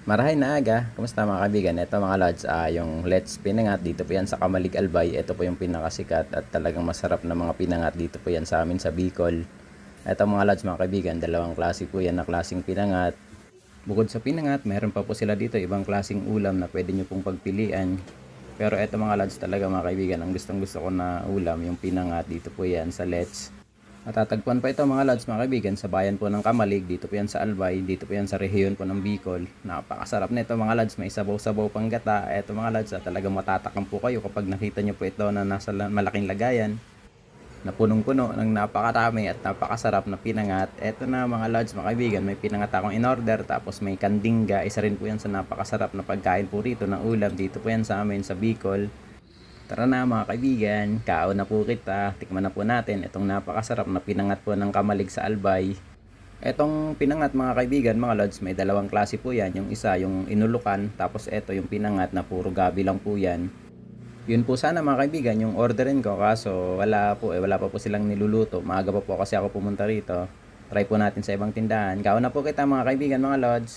Marahay na aga. Kumusta mga kaibigan? Ito mga lods, yung Let's Pinangat dito po yan sa Kamalig Albay. Ito po yung pinakasikat at talagang masarap na mga pinangat dito po yan sa amin sa Bicol. Ito mga lods mga kaibigan, dalawang klase po yan na klaseng pinangat. Bukod sa pinangat, meron pa po sila dito ibang klaseng ulam na pwede nyo pong pagpilian. Pero ito mga lods talaga mga kaibigan, ang gustong gusto ko na ulam, yung pinangat dito po yan sa Let's. Matatagpuan pa ito mga lods mga kaibigan sa bayan po ng Kamalig, dito po yan sa Albay, dito po yan sa rehiyon po ng Bicol. Napakasarap nito mga lods, may sabaw-sabaw pang gata. Ito mga lods, talagang matatakam po kayo kapag nakita nyo po ito na nasa malaking lagayan na punong-puno ng napakarami at napakasarap na pinangat. Ito na mga lods mga kaibigan, may pinangat akong in order, tapos may kandingga, isa rin po yan sa napakasarap na pagkain po rito ng ulam, dito po yan sa amin sa Bicol. Tara na mga kaibigan, kaon na po kita, tikman na po natin itong napakasarap na pinangat po ng Kamalig sa Albay. Etong pinangat mga kaibigan, mga lods, may dalawang klase po yan. Yung isa, yung inulukan, tapos eto yung pinangat na puro gabi lang po yan. Yun po sana mga kaibigan, yung orderin ko, kaso wala po wala pa po silang niluluto. Maaga pa po kasi ako pumunta rito. Try po natin sa ibang tindahan. Kaon na po kita mga kaibigan, mga lods.